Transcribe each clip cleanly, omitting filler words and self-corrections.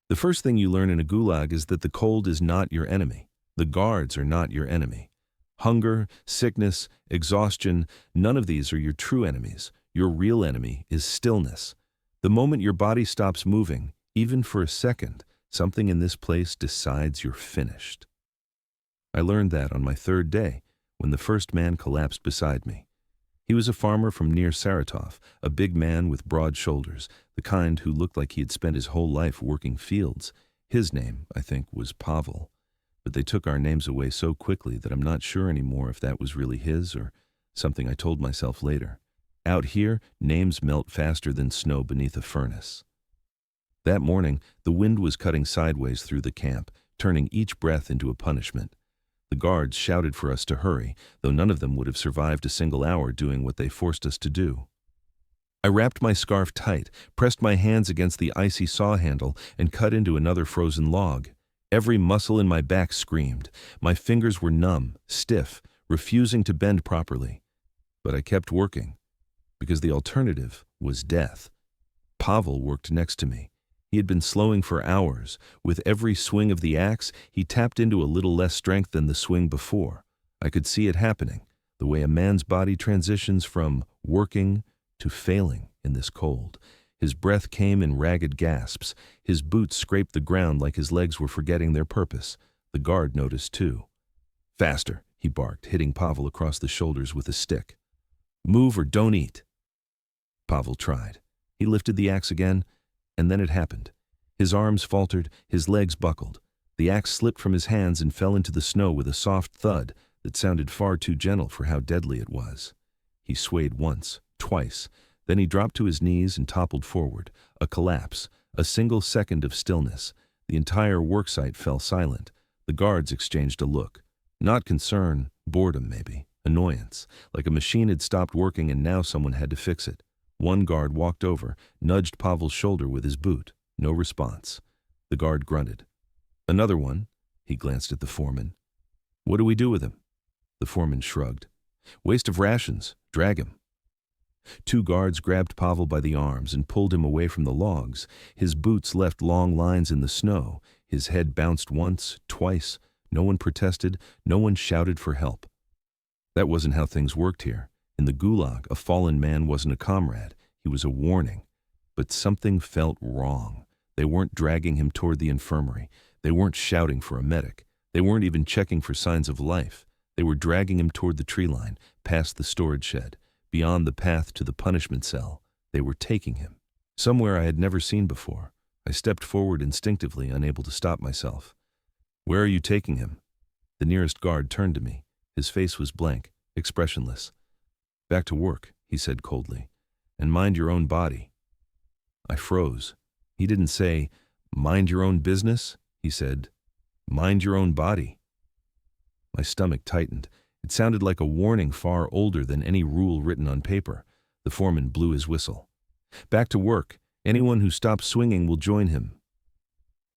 The first thing you learn in a gulag is that the cold is not your enemy. The guards are not your enemy. Hunger, sickness, exhaustion, none of these are your true enemies. Your real enemy is stillness. The moment your body stops moving, even for a second, something in this place decides you're finished. I learned that on my third day, when the first man collapsed beside me. He was a farmer from near Saratov, a big man with broad shoulders, the kind who looked like he had spent his whole life working fields. His name, I think, was Pavel. But they took our names away so quickly that I'm not sure anymore if that was really his or something I told myself later. Out here, names melt faster than snow beneath a furnace. That morning, the wind was cutting sideways through the camp, turning each breath into a punishment. The guards shouted for us to hurry, though none of them would have survived a single hour doing what they forced us to do. I wrapped my scarf tight, pressed my hands against the icy saw handle, and cut into another frozen log. Every muscle in my back screamed. My fingers were numb, stiff, refusing to bend properly. But I kept working, because the alternative was death. Pavel worked next to me. He had been slowing for hours. With every swing of the axe, he tapped into a little less strength than the swing before. I could see it happening, the way a man's body transitions from working to failing in this cold. His breath came in ragged gasps. His boots scraped the ground like his legs were forgetting their purpose. The guard noticed too. "Faster," he barked, hitting Pavel across the shoulders with a stick. "Move or don't eat." Pavel tried. He lifted the axe again, and then it happened. His arms faltered, his legs buckled. The axe slipped from his hands and fell into the snow with a soft thud that sounded far too gentle for how deadly it was. He swayed once, twice, then he dropped to his knees and toppled forward. A collapse, a single second of stillness. The entire worksite fell silent. The guards exchanged a look. Not concern, boredom maybe, annoyance, like a machine had stopped working and now someone had to fix it. One guard walked over, nudged Pavel's shoulder with his boot. No response. The guard grunted. "Another one?" He glanced at the foreman. "What do we do with him?" The foreman shrugged. "Waste of rations. Drag him." Two guards grabbed Pavel by the arms and pulled him away from the logs. His boots left long lines in the snow. His head bounced once, twice. No one protested. No one shouted for help. That wasn't how things worked here. In the Gulag, a fallen man wasn't a comrade. He was a warning. But something felt wrong. They weren't dragging him toward the infirmary. They weren't shouting for a medic. They weren't even checking for signs of life. They were dragging him toward the tree line, past the storage shed, beyond the path to the punishment cell. They were taking him. Somewhere I had never seen before. I stepped forward instinctively, unable to stop myself. "Where are you taking him?" The nearest guard turned to me. His face was blank, expressionless. "Back to work," he said coldly. "And mind your own body." I froze. He didn't say, "Mind your own business." He said, "Mind your own body." My stomach tightened. It sounded like a warning far older than any rule written on paper. The foreman blew his whistle. "Back to work. Anyone who stops swinging will join him."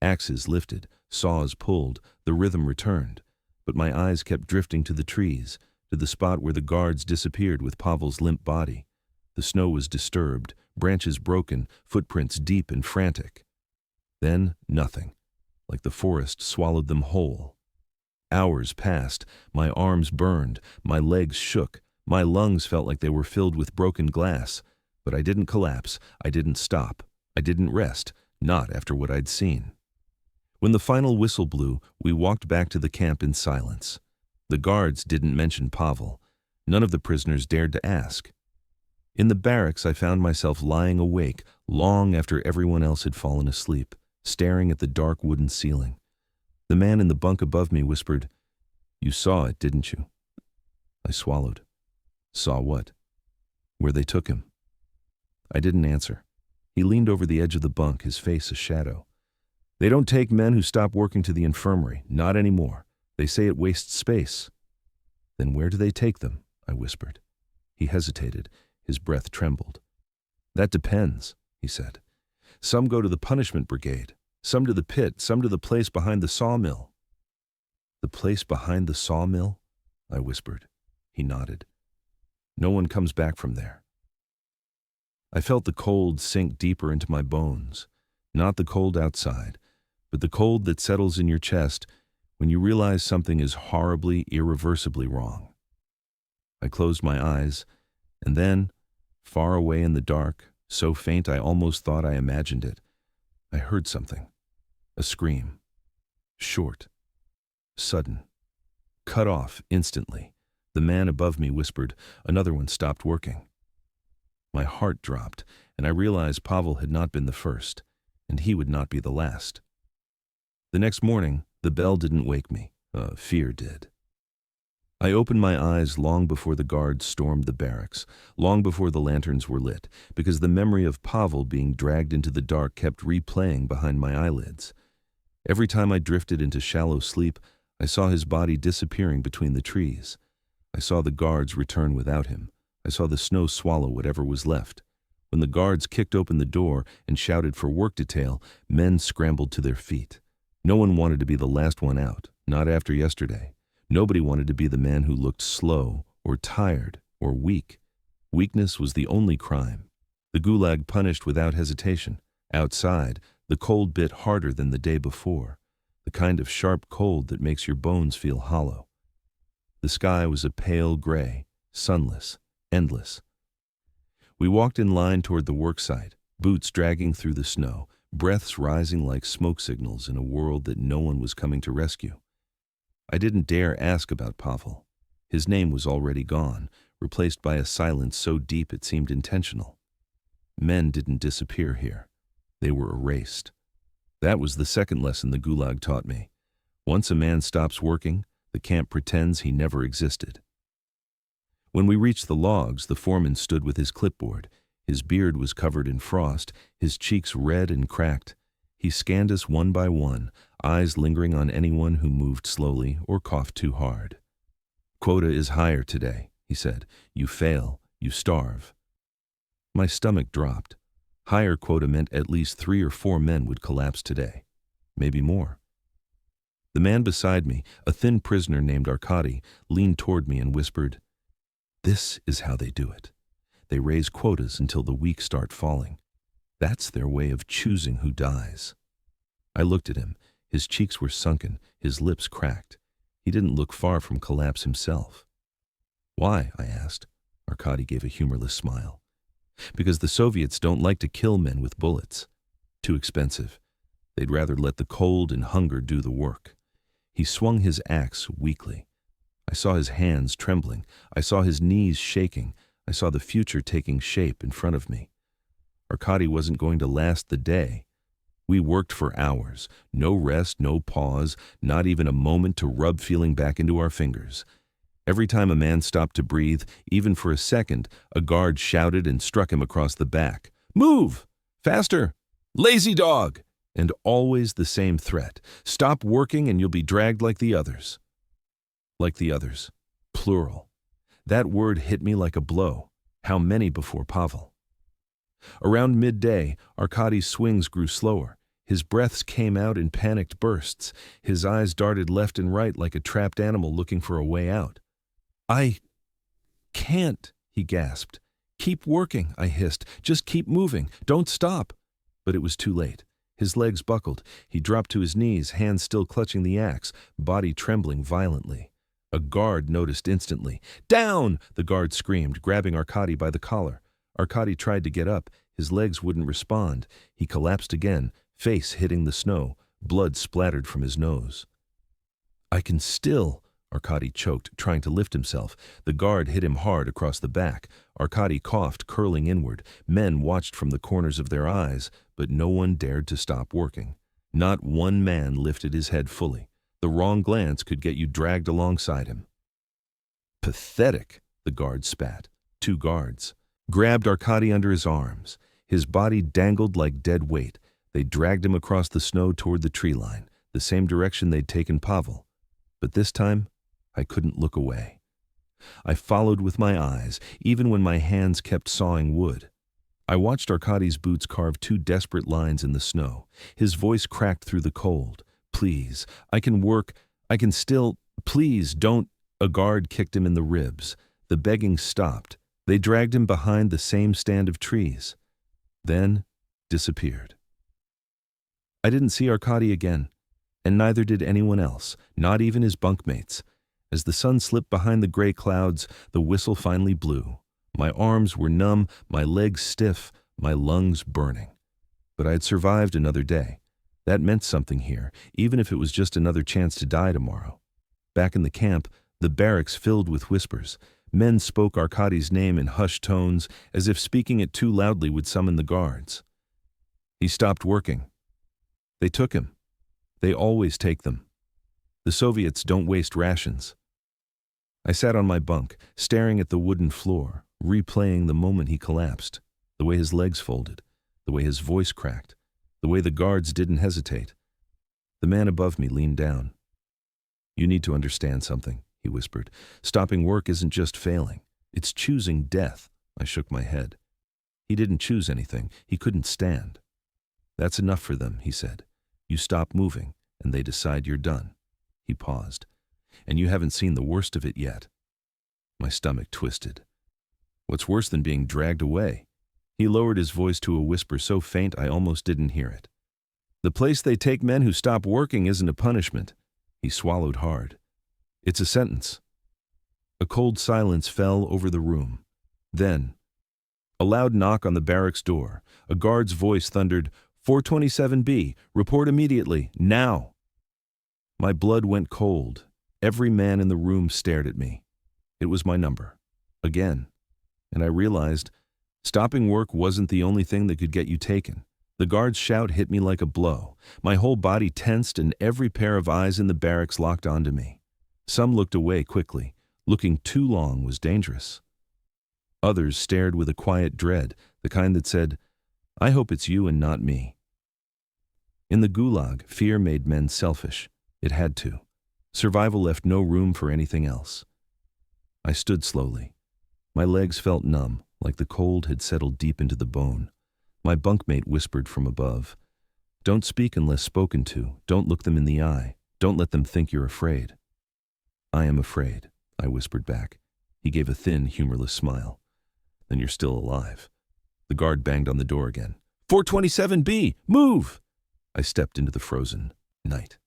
Axes lifted, saws pulled, the rhythm returned. But my eyes kept drifting to the trees, to the spot where the guards disappeared with Pavel's limp body. The snow was disturbed, branches broken, footprints deep and frantic. Then nothing, like the forest swallowed them whole. Hours passed, my arms burned, my legs shook, my lungs felt like they were filled with broken glass. But I didn't collapse, I didn't stop, I didn't rest, not after what I'd seen. When the final whistle blew, we walked back to the camp in silence. The guards didn't mention Pavel. None of the prisoners dared to ask. In the barracks, I found myself lying awake long after everyone else had fallen asleep, staring at the dark wooden ceiling. The man in the bunk above me whispered, "You saw it, didn't you?" I swallowed. Saw what? Where they took him. I didn't answer. He leaned over the edge of the bunk, his face a shadow. "They don't take men who stop working to the infirmary, not anymore. They say it wastes space." "Then where do they take them?" I whispered. He hesitated. His breath trembled. "That depends," he said. "Some go to the punishment brigade, some to the pit, some to the place behind the sawmill." "The place behind the sawmill?" I whispered. He nodded. "No one comes back from there." I felt the cold sink deeper into my bones. Not the cold outside, but the cold that settles in your chest when you realize something is horribly, irreversibly wrong. I closed my eyes, and then, far away in the dark, so faint I almost thought I imagined it, I heard something. A scream. Short. Sudden. Cut off instantly. The man above me whispered, "Another one stopped working." My heart dropped, and I realized Pavel had not been the first, and he would not be the last. The next morning, the bell didn't wake me. Fear did. I opened my eyes long before the guards stormed the barracks, long before the lanterns were lit, because the memory of Pavel being dragged into the dark kept replaying behind my eyelids. Every time I drifted into shallow sleep, I saw his body disappearing between the trees. I saw the guards return without him. I saw the snow swallow whatever was left. When the guards kicked open the door and shouted for work detail, men scrambled to their feet. No one wanted to be the last one out, not after yesterday. Nobody wanted to be the man who looked slow or tired or weak. Weakness was the only crime. The Gulag punished without hesitation. Outside, the cold bit harder than the day before, the kind of sharp cold that makes your bones feel hollow. The sky was a pale gray, sunless, endless. We walked in line toward the worksite, boots dragging through the snow, breaths rising like smoke signals in a world that no one was coming to rescue. I didn't dare ask about Pavel. His name was already gone, replaced by a silence so deep it seemed intentional. Men didn't disappear here. They were erased. That was the second lesson the Gulag taught me. Once a man stops working, the camp pretends he never existed. When we reached the logs, the foreman stood with his clipboard. His beard was covered in frost, his cheeks red and cracked. He scanned us one by one, eyes lingering on anyone who moved slowly or coughed too hard. "Quota is higher today," he said. "You fail, you starve." My stomach dropped. Higher quota meant at least 3 or 4 men would collapse today. Maybe more. The man beside me, a thin prisoner named Arkady, leaned toward me and whispered, "This is how they do it. They raise quotas until the weak start falling. That's their way of choosing who dies." I looked at him. His cheeks were sunken, his lips cracked. He didn't look far from collapse himself. "Why?" I asked. Arkady gave a humorless smile. "Because the Soviets don't like to kill men with bullets. Too expensive. They'd rather let the cold and hunger do the work." He swung his axe weakly. I saw his hands trembling. I saw his knees shaking. I saw the future taking shape in front of me. Arkady wasn't going to last the day. We worked for hours. No rest, no pause, not even a moment to rub feeling back into our fingers. Every time a man stopped to breathe, even for a second, a guard shouted and struck him across the back. "Move! Faster! Lazy dog!" And always the same threat. "Stop working and you'll be dragged like the others." Like the others. Plural. That word hit me like a blow. How many before Pavel? Around midday, Arkady's swings grew slower. His breaths came out in panicked bursts. His eyes darted left and right like a trapped animal looking for a way out. "I can't," he gasped. "Keep working," I hissed. "Just keep moving. Don't stop." But it was too late. His legs buckled. He dropped to his knees, hands still clutching the axe, body trembling violently. A guard noticed instantly. "Down!" the guard screamed, grabbing Arkady by the collar. Arkady tried to get up. His legs wouldn't respond. He collapsed again, face hitting the snow. Blood splattered from his nose. "I can still," Arkady choked, trying to lift himself. The guard hit him hard across the back. Arkady coughed, curling inward. Men watched from the corners of their eyes, but no one dared to stop working. Not one man lifted his head fully. The wrong glance could get you dragged alongside him. "Pathetic," the guard spat. 2 guards grabbed Arkady under his arms. His body dangled like dead weight. They dragged him across the snow toward the tree line, the same direction they'd taken Pavel. But this time, I couldn't look away. I followed with my eyes, even when my hands kept sawing wood. I watched Arkady's boots carve 2 desperate lines in the snow. His voice cracked through the cold. "Please, I can work. I can still. Please, don't." A guard kicked him in the ribs. The begging stopped. They dragged him behind the same stand of trees. Then disappeared. I didn't see Arkady again, and neither did anyone else, not even his bunkmates. As the sun slipped behind the gray clouds, the whistle finally blew. My arms were numb, my legs stiff, my lungs burning. But I had survived another day. That meant something here, even if it was just another chance to die tomorrow. Back in the camp, the barracks filled with whispers. Men spoke Arkady's name in hushed tones, as if speaking it too loudly would summon the guards. He stopped working. They took him. They always take them. The Soviets don't waste rations. I sat on my bunk, staring at the wooden floor, replaying the moment he collapsed, the way his legs folded, the way his voice cracked, the way the guards didn't hesitate. The man above me leaned down. "You need to understand something," he whispered. "Stopping work isn't just failing. It's choosing death." I shook my head. He didn't choose anything. He couldn't stand. "That's enough for them," he said. "You stop moving, and they decide you're done." He paused. "And you haven't seen the worst of it yet." My stomach twisted. "What's worse than being dragged away?" He lowered his voice to a whisper so faint I almost didn't hear it. "The place they take men who stop working isn't a punishment." He swallowed hard. "It's a sentence." A cold silence fell over the room. Then, a loud knock on the barracks door. A guard's voice thundered, 427B, report immediately, now." My blood went cold. Every man in the room stared at me. It was my number. Again. And I realized stopping work wasn't the only thing that could get you taken. The guard's shout hit me like a blow. My whole body tensed and every pair of eyes in the barracks locked onto me. Some looked away quickly. Looking too long was dangerous. Others stared with a quiet dread, the kind that said, "I hope it's you and not me." In the Gulag, fear made men selfish. It had to. Survival left no room for anything else. I stood slowly. My legs felt numb, like the cold had settled deep into the bone. My bunkmate whispered from above, "Don't speak unless spoken to. Don't look them in the eye. Don't let them think you're afraid." "I am afraid," I whispered back. He gave a thin, humorless smile. "Then you're still alive." The guard banged on the door again. 427B, move! I stepped into the frozen night.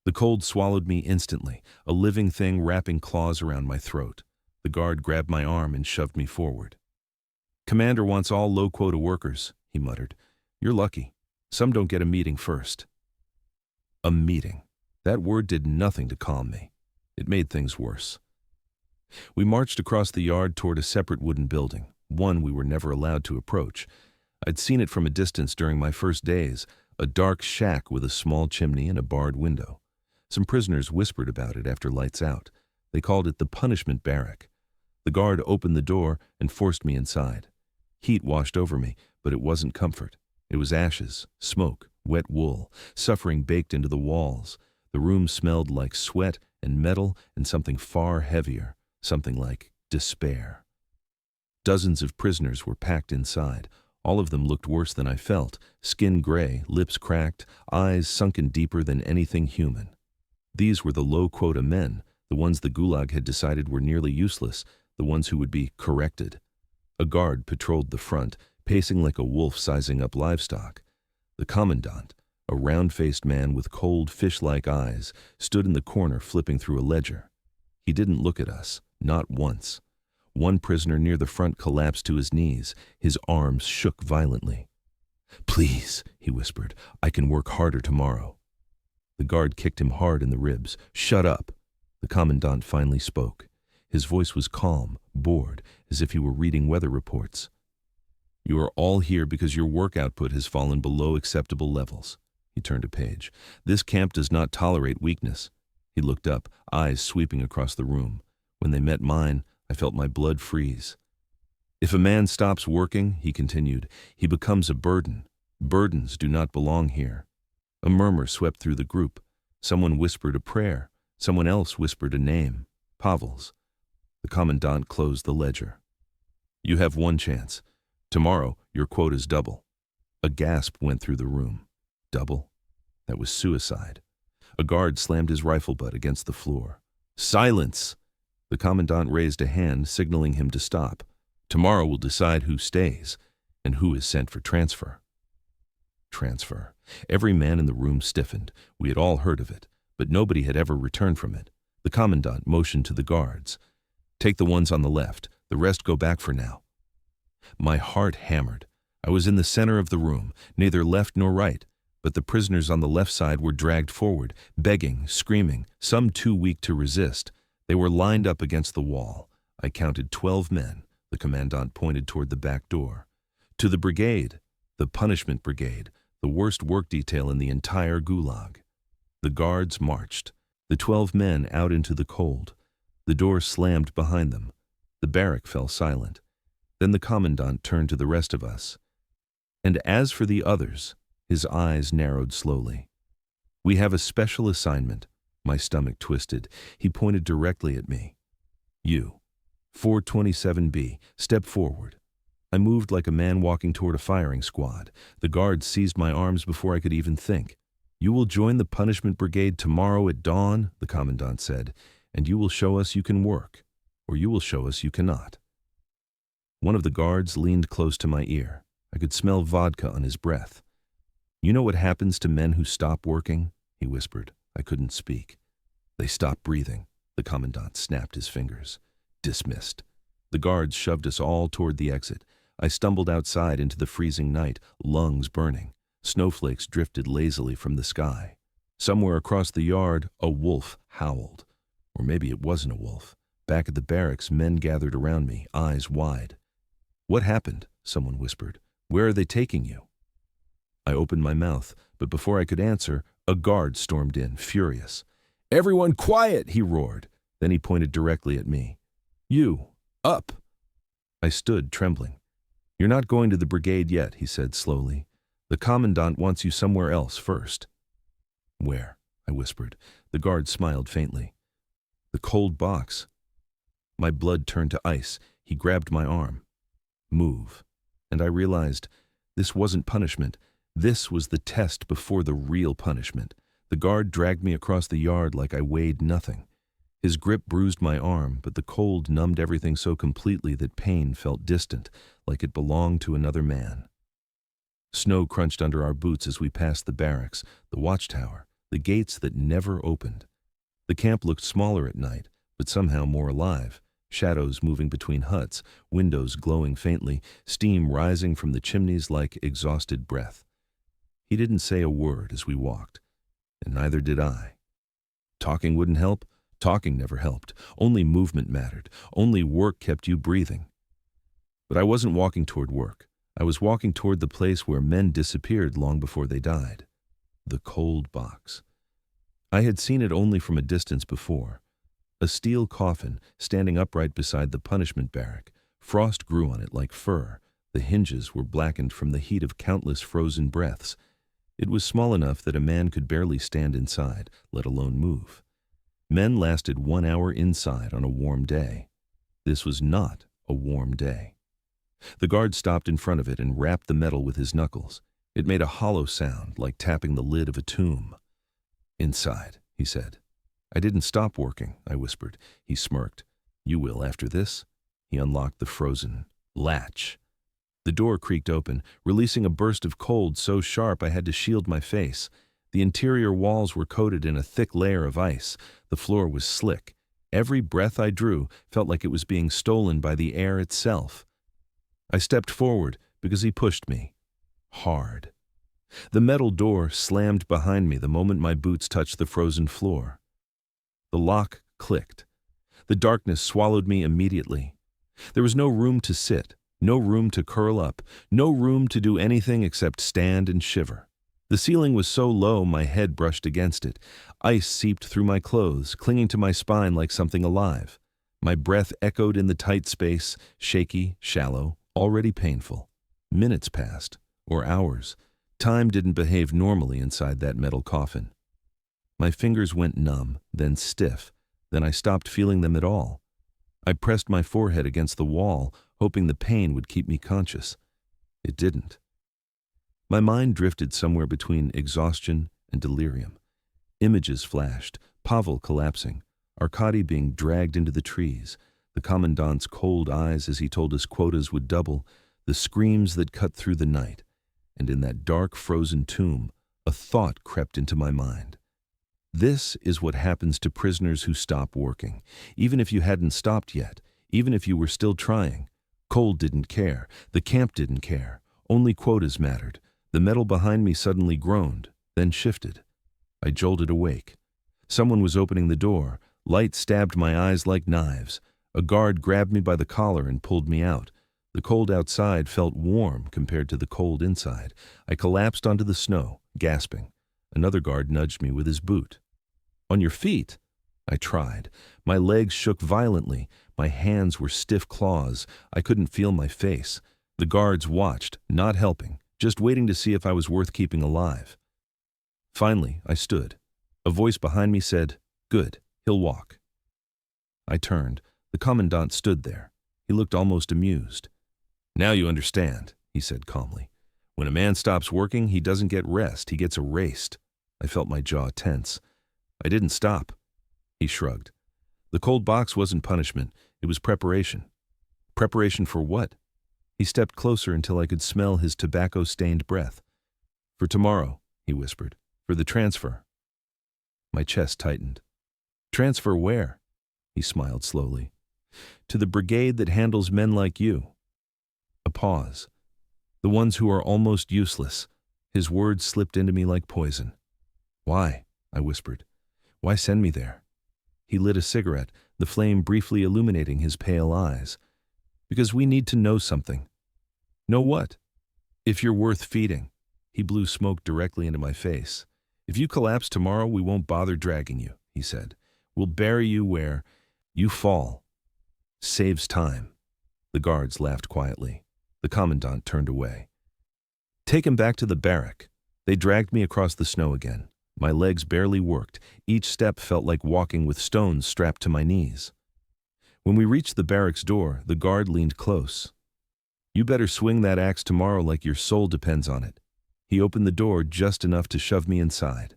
The cold swallowed me instantly, a living thing wrapping claws around my throat. The guard grabbed my arm and shoved me forward. "Commander wants all low-quota workers," he muttered. "You're lucky. Some don't get a meeting first." A meeting. That word did nothing to calm me. It made things worse. We marched across the yard toward a separate wooden building, one we were never allowed to approach. I'd seen it from a distance during my first days, a dark shack with a small chimney and a barred window. Some prisoners whispered about it after lights out. They called it the punishment barrack. The guard opened the door and forced me inside. Heat washed over me, but it wasn't comfort. It was ashes, smoke, wet wool, suffering baked into the walls. The room smelled like sweat and metal and something far heavier, something like despair. Dozens of prisoners were packed inside. All of them looked worse than I felt, skin gray, lips cracked, eyes sunken deeper than anything human. These were the low-quota men, the ones the Gulag had decided were nearly useless, the ones who would be corrected. A guard patrolled the front, pacing like a wolf sizing up livestock. The commandant, a round-faced man with cold, fish-like eyes, stood in the corner flipping through a ledger. He didn't look at us, not once. One prisoner near the front collapsed to his knees. His arms shook violently. "Please," he whispered, "I can work harder tomorrow." The guard kicked him hard in the ribs. "Shut up." The commandant finally spoke. His voice was calm, bored, as if he were reading weather reports. "You are all here because your work output has fallen below acceptable levels." He turned a page. "This camp does not tolerate weakness." He looked up, eyes sweeping across the room. When they met mine, I felt my blood freeze. "If a man stops working," he continued, "he becomes a burden. Burdens do not belong here." A murmur swept through the group. Someone whispered a prayer. Someone else whispered a name. Pavel's. The commandant closed the ledger. "You have one chance. Tomorrow, your quota's double." A gasp went through the room. Double? That was suicide. A guard slammed his rifle butt against the floor. "Silence!" The commandant raised a hand, signaling him to stop. "Tomorrow will decide who stays and who is sent for transfer." Transfer. Every man in the room stiffened. We had all heard of it, but nobody had ever returned from it. The commandant motioned to the guards. Take the ones on the left. The rest go back for now. My heart hammered. I was in the center of the room, neither left nor right, but the prisoners on the left side were dragged forward, begging, screaming, some too weak to resist. They were lined up against the wall. I counted 12 men. The commandant pointed toward the back door. To the brigade, the punishment brigade, the worst work detail in the entire Gulag. The guards marched, the 12 men out into the cold. The door slammed behind them. The barrack fell silent. Then the commandant turned to the rest of us. And as for the others, his eyes narrowed slowly. We have a special assignment. My stomach twisted. He pointed directly at me. You, 427B, step forward. I moved like a man walking toward a firing squad. The guards seized my arms before I could even think. You will join the punishment brigade tomorrow at dawn, the commandant said, and you will show us you can work, or you will show us you cannot. One of the guards leaned close to my ear. I could smell vodka on his breath. You know what happens to men who stop working? He whispered. I couldn't speak. They stop breathing. The commandant snapped his fingers. Dismissed. The guards shoved us all toward the exit. I stumbled outside into the freezing night, lungs burning. Snowflakes drifted lazily from the sky. Somewhere across the yard, a wolf howled. Or maybe it wasn't a wolf. Back at the barracks, men gathered around me, eyes wide. What happened? Someone whispered. Where are they taking you? I opened my mouth, but before I could answer, a guard stormed in, furious. Everyone quiet, he roared. Then he pointed directly at me. You, up! I stood, trembling. You're not going to the brigade yet, he said slowly. The commandant wants you somewhere else first. Where? I whispered. The guard smiled faintly. The cold box. My blood turned to ice. He grabbed my arm. Move. And I realized this wasn't punishment. This was the test before the real punishment. The guard dragged me across the yard like I weighed nothing. His grip bruised my arm, but the cold numbed everything so completely that pain felt distant, like it belonged to another man. Snow crunched under our boots as we passed the barracks, the watchtower, the gates that never opened. The camp looked smaller at night, but somehow more alive. Shadows moving between huts, windows glowing faintly, steam rising from the chimneys like exhausted breath. He didn't say a word as we walked, and neither did I. Talking wouldn't help. Talking never helped. Only movement mattered. Only work kept you breathing. But I wasn't walking toward work. I was walking toward the place where men disappeared long before they died. The cold box. I had seen it only from a distance before. A steel coffin standing upright beside the punishment barrack. Frost grew on it like fur. The hinges were blackened from the heat of countless frozen breaths. It was small enough that a man could barely stand inside, let alone move. Men lasted 1 hour inside on a warm day. This was not a warm day. The guard stopped in front of it and rapped the metal with his knuckles. It made a hollow sound, like tapping the lid of a tomb. Inside, he said. I didn't stop working, I whispered. He smirked. You will after this? He unlocked the frozen latch. The door creaked open, releasing a burst of cold so sharp I had to shield my face. The interior walls were coated in a thick layer of ice. The floor was slick. Every breath I drew felt like it was being stolen by the air itself. I stepped forward because he pushed me. Hard. The metal door slammed behind me the moment my boots touched the frozen floor. The lock clicked. The darkness swallowed me immediately. There was no room to sit, no room to curl up, no room to do anything except stand and shiver. The ceiling was so low my head brushed against it. Ice seeped through my clothes, clinging to my spine like something alive. My breath echoed in the tight space, shaky, shallow, already painful. Minutes passed, or hours. Time didn't behave normally inside that metal coffin. My fingers went numb, then stiff. Then I stopped feeling them at all. I pressed my forehead against the wall, hoping the pain would keep me conscious. It didn't. My mind drifted somewhere between exhaustion and delirium. Images flashed, Pavel collapsing, Arkady being dragged into the trees, the commandant's cold eyes as he told us quotas would double, the screams that cut through the night. and in that dark, frozen tomb, a thought crept into my mind. This is what happens to prisoners who stop working. Even if you hadn't stopped yet, even if you were still trying. Cold didn't care. The camp didn't care. Only quotas mattered. The metal behind me suddenly groaned, then shifted. I jolted awake. Someone was opening the door. Light stabbed my eyes like knives. A guard grabbed me by the collar and pulled me out. The cold outside felt warm compared to the cold inside. I collapsed onto the snow, gasping. Another guard nudged me with his boot. "On your feet?" I tried. My legs shook violently. My hands were stiff claws. I couldn't feel my face. The guards watched, not helping, just waiting to see if I was worth keeping alive. Finally, I stood. A voice behind me said, "Good, he'll walk." I turned. The commandant stood there. He looked almost amused. "Now you understand," he said calmly. "When a man stops working, he doesn't get rest, he gets erased." I felt my jaw tense. "I didn't stop." He shrugged. "The cold box wasn't punishment, it was preparation." "Preparation for what?" He stepped closer until I could smell his tobacco-stained breath. "For tomorrow," he whispered. "For the transfer." My chest tightened. "Transfer where?" He smiled slowly. "To the brigade that handles men like you." A pause. "The ones who are almost useless." His words slipped into me like poison. "Why?" I whispered. "Why send me there?" He lit a cigarette, the flame briefly illuminating his pale eyes. "Because we need to know something." "Know what?" "If you're worth feeding." He blew smoke directly into my face. "If you collapse tomorrow, we won't bother dragging you," he said. "We'll bury you where you fall." "Saves time." The guards laughed quietly. The commandant turned away. "Take him back to the barrack." They dragged me across the snow again. My legs barely worked. Each step felt like walking with stones strapped to my knees. When we reached the barracks door, the guard leaned close. "You better swing that axe tomorrow like your soul depends on it." He opened the door just enough to shove me inside.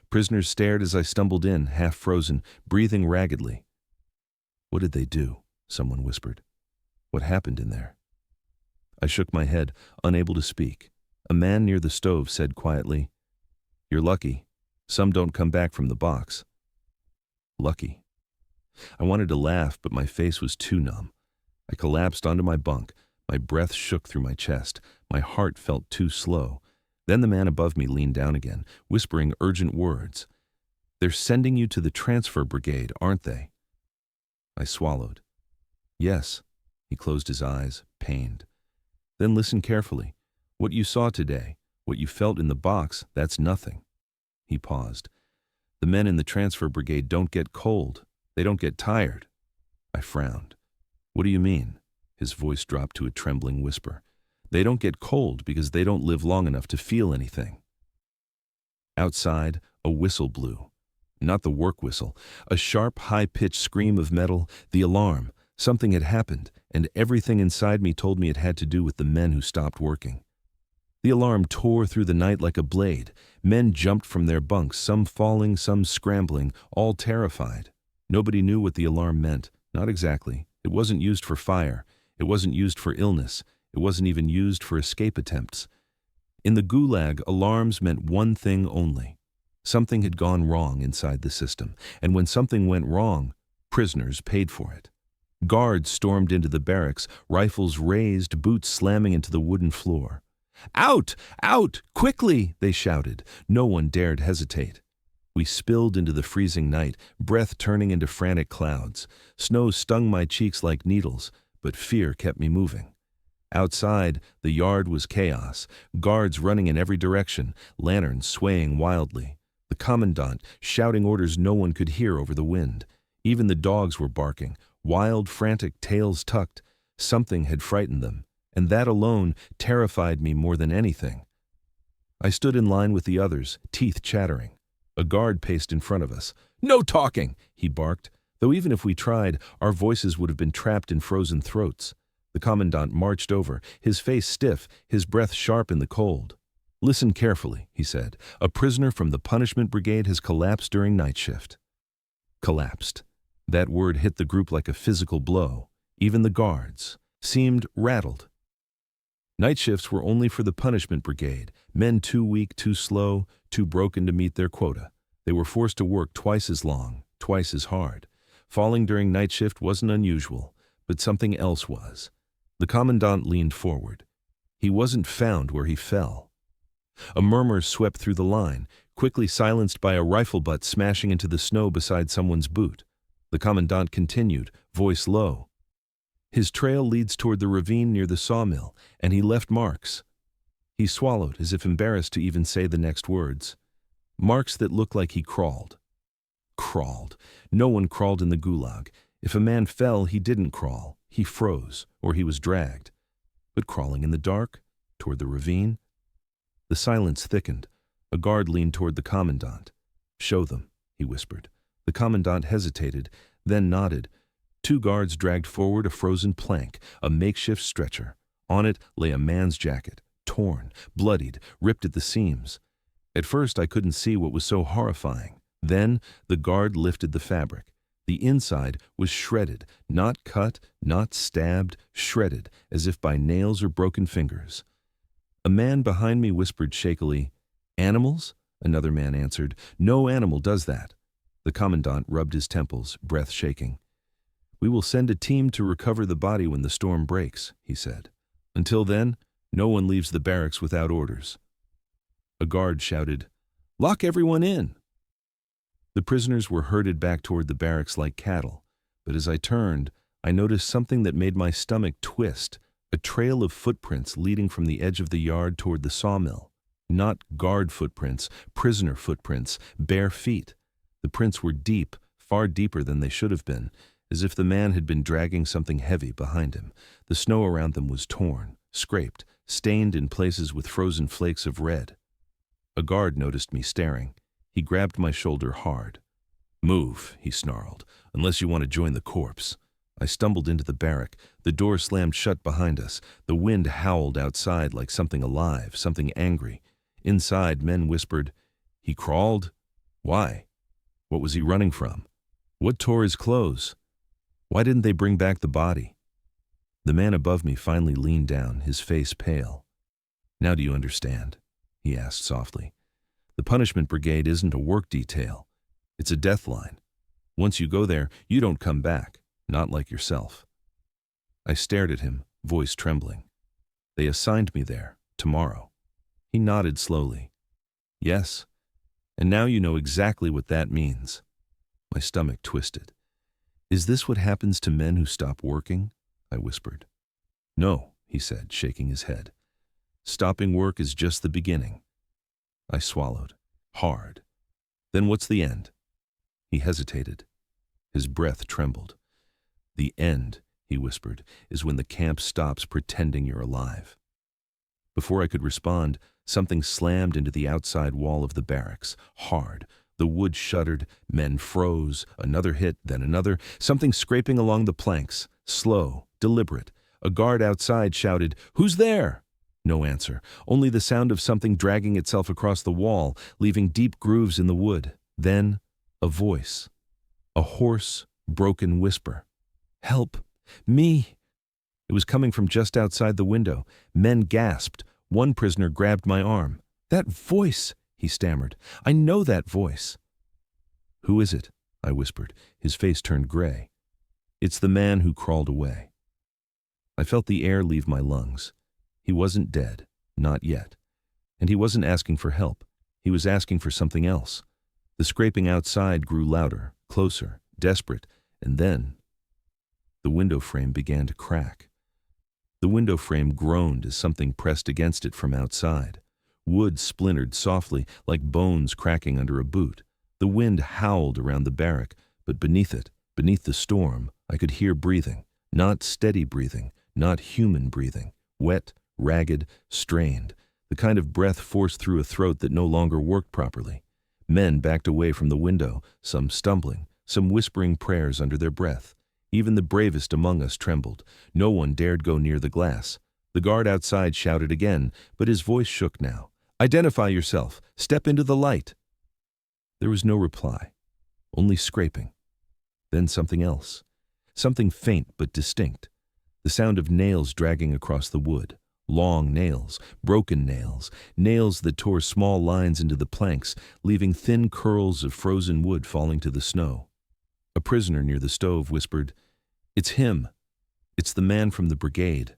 Prisoners stared as I stumbled in, half frozen, breathing raggedly. "What did they do?" someone whispered. "What happened in there?" I shook my head, unable to speak. A man near the stove said quietly, "You're lucky. Some don't come back from the box." Lucky. I wanted to laugh, but my face was too numb. I collapsed onto my bunk. My breath shook through my chest. My heart felt too slow. Then the man above me leaned down again, whispering urgent words. "They're sending you to the transfer brigade, aren't they?" I swallowed. "Yes." He closed his eyes, pained. "Then listen carefully. What you saw today, what you felt in the box, that's nothing." He paused. "The men in the transfer brigade don't get cold. They don't get tired." I frowned. "What do you mean?" His voice dropped to a trembling whisper. "They don't get cold because they don't live long enough to feel anything." Outside, a whistle blew. Not the work whistle. A sharp, high-pitched scream of metal, the alarm. Something had happened, and everything inside me told me it had to do with the men who stopped working. The alarm tore through the night like a blade. Men jumped from their bunks, some falling, some scrambling, all terrified. Nobody knew what the alarm meant. Not exactly. It wasn't used for fire. It wasn't used for illness. It wasn't even used for escape attempts. In the Gulag, alarms meant one thing only. Something had gone wrong inside the system, and when something went wrong, prisoners paid for it. Guards stormed into the barracks, rifles raised, boots slamming into the wooden floor. "Out! Out! Quickly!" they shouted. No one dared hesitate. We spilled into the freezing night, breath turning into frantic clouds. Snow stung my cheeks like needles, but fear kept me moving. Outside, the yard was chaos, guards running in every direction, lanterns swaying wildly. The commandant shouting orders no one could hear over the wind. Even the dogs were barking, wild, frantic, tails tucked. Something had frightened them, and that alone terrified me more than anything. I stood in line with the others, teeth chattering. A guard paced in front of us. "No talking!" he barked, though even if we tried, our voices would have been trapped in frozen throats. The commandant marched over, his face stiff, his breath sharp in the cold. "Listen carefully," he said. "A prisoner from the punishment brigade has collapsed during night shift." Collapsed. That word hit the group like a physical blow. Even the guards seemed rattled. Night shifts were only for the punishment brigade, men too weak, too slow, too broken to meet their quota. They were forced to work twice as long, twice as hard. Falling during night shift wasn't unusual, but something else was. The commandant leaned forward. He wasn't found where he fell. A murmur swept through the line, quickly silenced by a rifle butt smashing into the snow beside someone's boot. The commandant continued, voice low. His trail leads toward the ravine near the sawmill, and he left marks. He swallowed, as if embarrassed to even say the next words. Marks that looked like he crawled. Crawled. No one crawled in the Gulag. If a man fell, he didn't crawl. He froze, or he was dragged. But crawling in the dark, toward the ravine? The silence thickened. A guard leaned toward the commandant. Show them, he whispered. The commandant hesitated, then nodded. Two guards dragged forward a frozen plank, a makeshift stretcher. On it lay a man's jacket, torn, bloodied, ripped at the seams. At first I couldn't see what was so horrifying. Then the guard lifted the fabric. The inside was shredded, not cut, not stabbed, shredded, as if by nails or broken fingers. A man behind me whispered shakily, "Animals?" Another man answered, "No animal does that." The commandant rubbed his temples, breath shaking. "We will send a team to recover the body when the storm breaks," he said. "Until then, no one leaves the barracks without orders." A guard shouted, "Lock everyone in!" The prisoners were herded back toward the barracks like cattle, but as I turned, I noticed something that made my stomach twist, a trail of footprints leading from the edge of the yard toward the sawmill. Not guard footprints, prisoner footprints, bare feet. The prints were deep, far deeper than they should have been, as if the man had been dragging something heavy behind him. The snow around them was torn, scraped, stained in places with frozen flakes of red. A guard noticed me staring. He grabbed my shoulder hard. "Move," he snarled, "unless you want to join the corpse." I stumbled into the barrack. The door slammed shut behind us. The wind howled outside like something alive, something angry. Inside, men whispered, "He crawled? Why? What was he running from? What tore his clothes? Why didn't they bring back the body?" The man above me finally leaned down, his face pale. "Now do you understand?" he asked softly. "The punishment brigade isn't a work detail. It's a death line. Once you go there, you don't come back, not like yourself." I stared at him, voice trembling. "They assigned me there, tomorrow." He nodded slowly. "Yes, and now you know exactly what that means." My stomach twisted. "Is this what happens to men who stop working?" I whispered. "No," he said, shaking his head. "Stopping work is just the beginning." I swallowed, hard. "Then what's the end?" He hesitated. His breath trembled. "The end," he whispered, "is when the camp stops pretending you're alive." Before I could respond, something slammed into the outside wall of the barracks, hard. The wood shuddered, men froze, another hit, then another, something scraping along the planks, slow, deliberate. A guard outside shouted, "Who's there?" No answer, only the sound of something dragging itself across the wall, leaving deep grooves in the wood. Then, a voice. A hoarse, broken whisper. "Help! Me!" It was coming from just outside the window. Men gasped. One prisoner grabbed my arm. "That voice!" he stammered. "I know that voice." "Who is it?" I whispered. His face turned gray. "It's the man who crawled away." I felt the air leave my lungs. He wasn't dead, not yet. And he wasn't asking for help. He was asking for something else. The scraping outside grew louder, closer, desperate, and then the window frame began to crack. The window frame groaned as something pressed against it from outside. Wood splintered softly, like bones cracking under a boot. The wind howled around the barrack, but beneath it, beneath the storm, I could hear breathing. Not steady breathing, not human breathing. Wet, ragged, strained. The kind of breath forced through a throat that no longer worked properly. Men backed away from the window, some stumbling, some whispering prayers under their breath. Even the bravest among us trembled. No one dared go near the glass. The guard outside shouted again, but his voice shook now. "Identify yourself. Step into the light." There was no reply, only scraping. Then something else. Something faint but distinct. The sound of nails dragging across the wood. Long nails, broken nails, nails that tore small lines into the planks, leaving thin curls of frozen wood falling to the snow. A prisoner near the stove whispered, "It's him. It's the man from the brigade."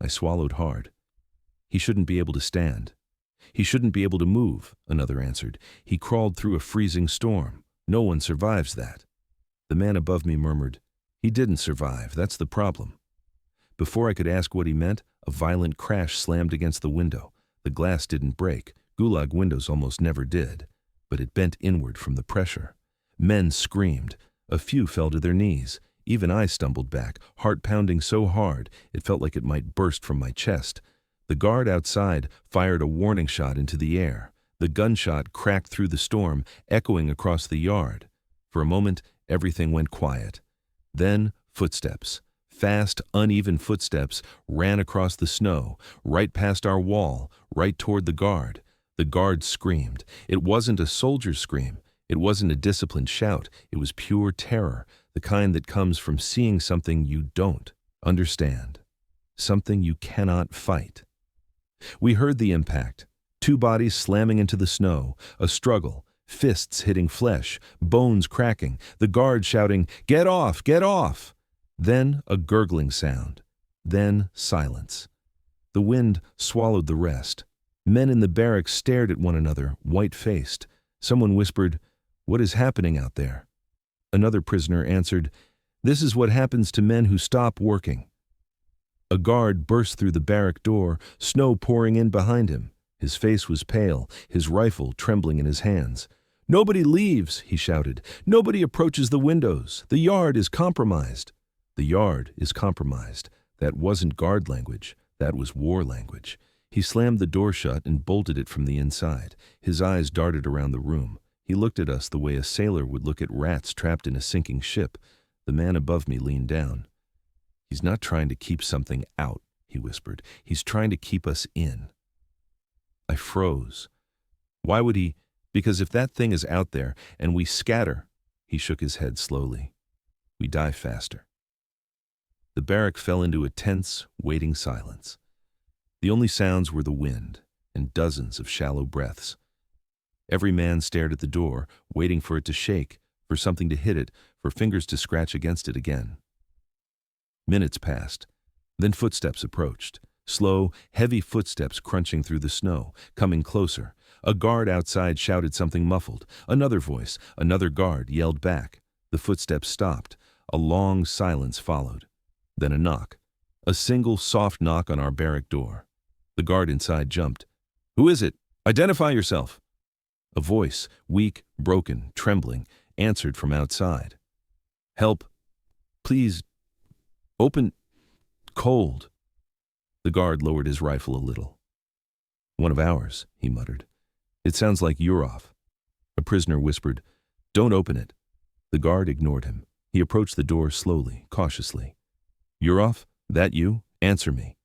I swallowed hard. "He shouldn't be able to stand." "He shouldn't be able to move," another answered. "He crawled through a freezing storm. No one survives that." The man above me murmured, "He didn't survive, that's the problem." Before I could ask what he meant, a violent crash slammed against the window. The glass didn't break. Gulag windows almost never did. But it bent inward from the pressure. Men screamed. A few fell to their knees. Even I stumbled back, heart pounding so hard it felt like it might burst from my chest. The guard outside fired a warning shot into the air. The gunshot cracked through the storm, echoing across the yard. For a moment, everything went quiet. Then, footsteps. Fast, uneven footsteps ran across the snow, right past our wall, right toward the guard. The guard screamed. It wasn't a soldier's scream. It wasn't a disciplined shout. It was pure terror, the kind that comes from seeing something you don't understand, something you cannot fight. We heard the impact. Two bodies slamming into the snow, a struggle, fists hitting flesh, bones cracking, the guard shouting, "Get off! Get off!" Then a gurgling sound. Then silence. The wind swallowed the rest. Men in the barracks stared at one another, white-faced. Someone whispered, "What is happening out there?" Another prisoner answered, "This is what happens to men who stop working." A guard burst through the barrack door, snow pouring in behind him. His face was pale, his rifle trembling in his hands. "Nobody leaves," he shouted. "Nobody approaches the windows. The yard is compromised." The yard is compromised. That wasn't guard language. That was war language. He slammed the door shut and bolted it from the inside. His eyes darted around the room. He looked at us the way a sailor would look at rats trapped in a sinking ship. The man above me leaned down. "He's not trying to keep something out," he whispered. "He's trying to keep us in." I froze. "Why would he? Because if that thing is out there and we scatter," he shook his head slowly, "we die faster." The barrack fell into a tense, waiting silence. The only sounds were the wind and dozens of shallow breaths. Every man stared at the door, waiting for it to shake, for something to hit it, for fingers to scratch against it again. Minutes passed. Then footsteps approached. Slow, heavy footsteps crunching through the snow, coming closer. A guard outside shouted something muffled. Another voice, another guard, yelled back. The footsteps stopped. A long silence followed. Then a knock. A single soft knock on our barrack door. The guard inside jumped. "Who is it? Identify yourself." A voice, weak, broken, trembling, answered from outside. "Help. Please. Open. Cold." The guard lowered his rifle a little. "One of ours," he muttered. "It sounds like Yurov." A prisoner whispered, "Don't open it." The guard ignored him. He approached the door slowly, cautiously. "Yurov, that you? Answer me."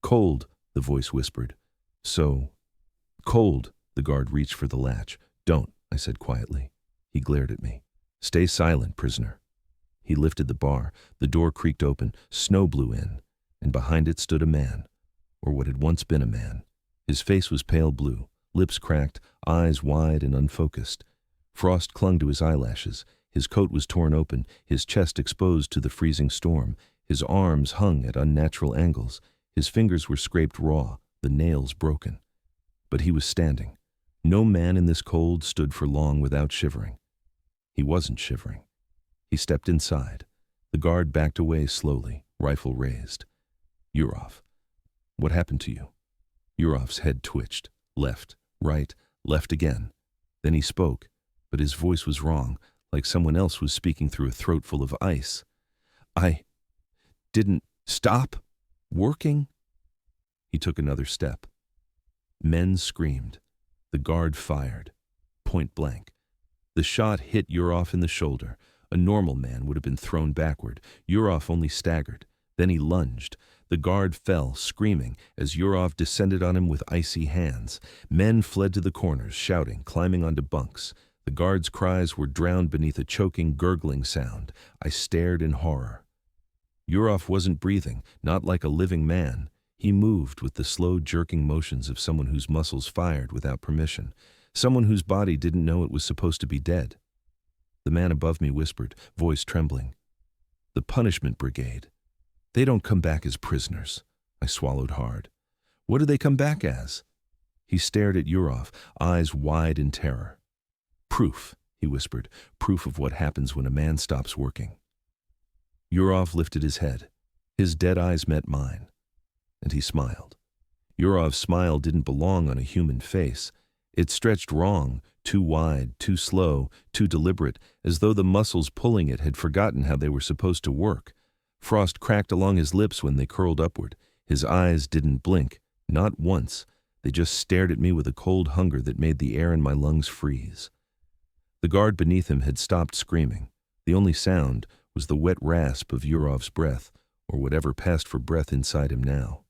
"Cold," the voice whispered. "So cold." The guard reached for the latch. "Don't," I said quietly. He glared at me. "Stay silent, prisoner." He lifted the bar. The door creaked open. Snow blew in. And behind it stood a man, or what had once been a man. His face was pale blue, lips cracked, eyes wide and unfocused. Frost clung to his eyelashes. His coat was torn open, his chest exposed to the freezing storm. His arms hung at unnatural angles. His fingers were scraped raw, the nails broken. But he was standing. No man in this cold stood for long without shivering. He wasn't shivering. He stepped inside. The guard backed away slowly, rifle raised. "Yurov, what happened to you?" Yurov's head twitched. Left, right, left again. Then he spoke, but his voice was wrong, like someone else was speaking through a throat full of ice. "I didn't stop working." He took another step. Men screamed. The guard fired. Point blank. The shot hit Yurov in the shoulder. A normal man would have been thrown backward. Yurov only staggered. Then he lunged. The guard fell, screaming, as Yurov descended on him with icy hands. Men fled to the corners, shouting, climbing onto bunks. The guard's cries were drowned beneath a choking, gurgling sound. I stared in horror. Yurov wasn't breathing, not like a living man. He moved with the slow, jerking motions of someone whose muscles fired without permission, someone whose body didn't know it was supposed to be dead. The man above me whispered, voice trembling, "The punishment brigade. They don't come back as prisoners." I swallowed hard. "What do they come back as?" He stared at Yurov, eyes wide in terror. "Proof," he whispered, "proof of what happens when a man stops working." Yurov lifted his head. His dead eyes met mine, and he smiled. Yurov's smile didn't belong on a human face. It stretched wrong, too wide, too slow, too deliberate, as though the muscles pulling it had forgotten how they were supposed to work. Frost cracked along his lips when they curled upward. His eyes didn't blink, not once. They just stared at me with a cold hunger that made the air in my lungs freeze. The guard beneath him had stopped screaming. The only sound was the wet rasp of Yurov's breath, or whatever passed for breath inside him now.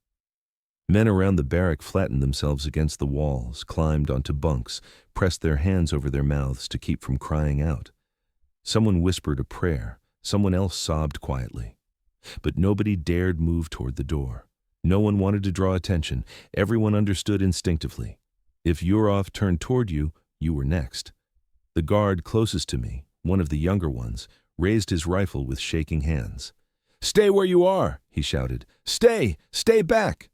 Men around the barrack flattened themselves against the walls, climbed onto bunks, pressed their hands over their mouths to keep from crying out. Someone whispered a prayer, someone else sobbed quietly. But nobody dared move toward the door. No one wanted to draw attention. Everyone understood instinctively. If Yurov turned toward you, you were next. The guard closest to me, one of the younger ones, raised his rifle with shaking hands. "Stay where you are," he shouted. "Stay! Stay back!"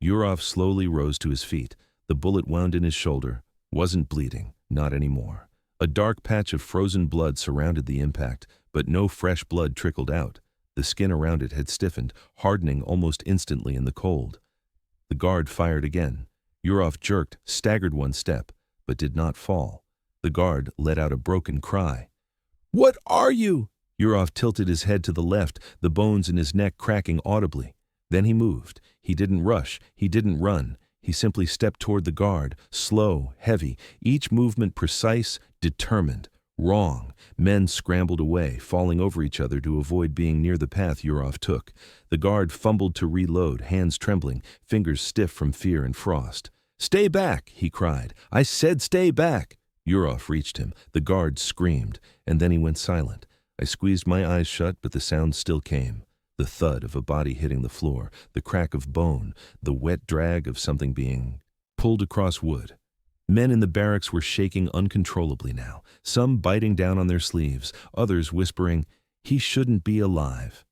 Yurov slowly rose to his feet. The bullet wound in his shoulder. Wasn't bleeding, not anymore. A dark patch of frozen blood surrounded the impact, but no fresh blood trickled out. The skin around it had stiffened, hardening almost instantly in the cold. The guard fired again. Yurov jerked, staggered one step, but did not fall. The guard let out a broken cry. "What are you?" Yurov tilted his head to the left, the bones in his neck cracking audibly. Then he moved. He didn't rush. He didn't run. He simply stepped toward the guard, slow, heavy, each movement precise, determined. Wrong. Men scrambled away, falling over each other to avoid being near the path Yurov took. The guard fumbled to reload, hands trembling, fingers stiff from fear and frost. "Stay back," he cried. "I said stay back." Yurov reached him. The guard screamed, and then he went silent. I squeezed my eyes shut, but the sound still came. The thud of a body hitting the floor, the crack of bone, the wet drag of something being pulled across wood. Men in the barracks were shaking uncontrollably now, some biting down on their sleeves, others whispering, "He shouldn't be alive."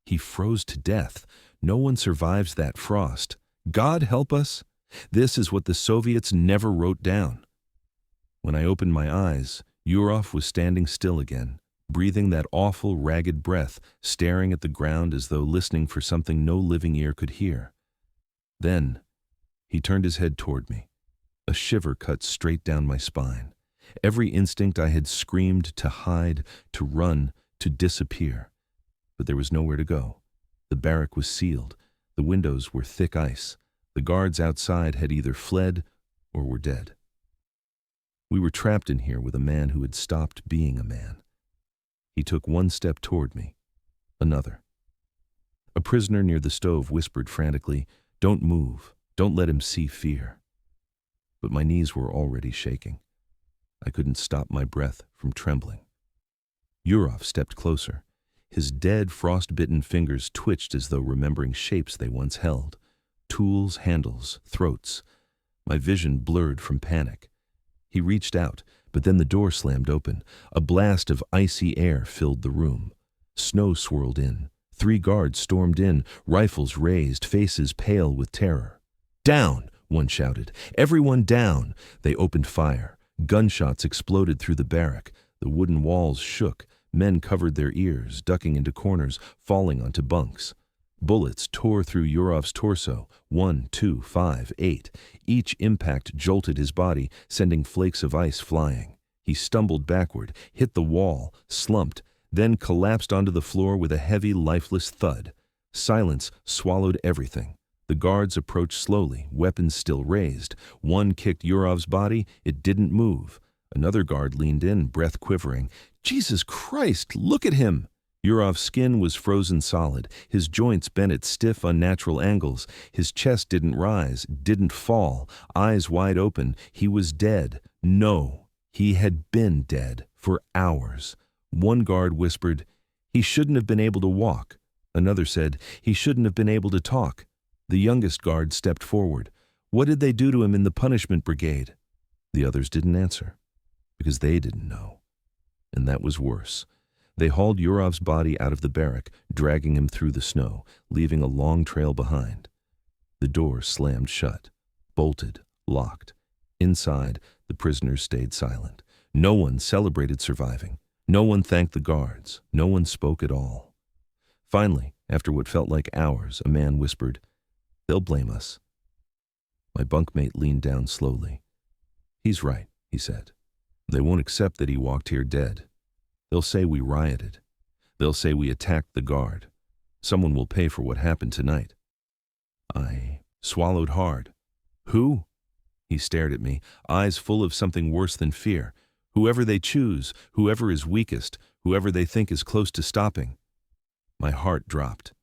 He froze to death. No one survives that frost. God help us. This is what the Soviets never wrote down. When I opened my eyes, Yurov was standing still again, breathing that awful, ragged breath, staring at the ground as though listening for something no living ear could hear. Then, he turned his head toward me. A shiver cut straight down my spine. Every instinct I had screamed to hide, to run, to disappear. But there was nowhere to go. The barrack was sealed. The windows were thick ice. The guards outside had either fled or were dead. We were trapped in here with a man who had stopped being a man. He took one step toward me, another. A prisoner near the stove whispered frantically, "Don't move, don't let him see fear." But my knees were already shaking. I couldn't stop my breath from trembling. Yurov stepped closer. His dead, frost-bitten fingers twitched as though remembering shapes they once held. Tools, handles, throats. My vision blurred from panic. He reached out, but then the door slammed open. A blast of icy air filled the room. Snow swirled in. 3 guards stormed in, rifles raised, faces pale with terror. "Down!" one shouted. "Everyone down!" They opened fire. Gunshots exploded through the barrack. The wooden walls shook. Men covered their ears, ducking into corners, falling onto bunks. Bullets tore through Yurov's torso, 1, 2, 5, 8. Each impact jolted his body, sending flakes of ice flying. He stumbled backward, hit the wall, slumped, then collapsed onto the floor with a heavy, lifeless thud. Silence swallowed everything. The guards approached slowly, weapons still raised. One kicked Yurov's body. It didn't move. Another guard leaned in, breath quivering. "Jesus Christ, look at him!" Yurov's skin was frozen solid, his joints bent at stiff, unnatural angles. His chest didn't rise, didn't fall, eyes wide open. He was dead. No, he had been dead for hours. One guard whispered, "He shouldn't have been able to walk." Another said, "He shouldn't have been able to talk." The youngest guard stepped forward. What did they do to him in the punishment brigade? The others didn't answer, because they didn't know. And that was worse. They hauled Yurov's body out of the barrack, dragging him through the snow, leaving a long trail behind. The door slammed shut, bolted, locked. Inside, the prisoners stayed silent. No one celebrated surviving. No one thanked the guards. No one spoke at all. Finally, after what felt like hours, a man whispered, "They'll blame us." My bunkmate leaned down slowly. "He's right," he said. "They won't accept that he walked here dead. They'll say we rioted. They'll say we attacked the guard. Someone will pay for what happened tonight." I swallowed hard. "Who?" He stared at me, eyes full of something worse than fear. "Whoever they choose, whoever is weakest, whoever they think is close to stopping." My heart dropped.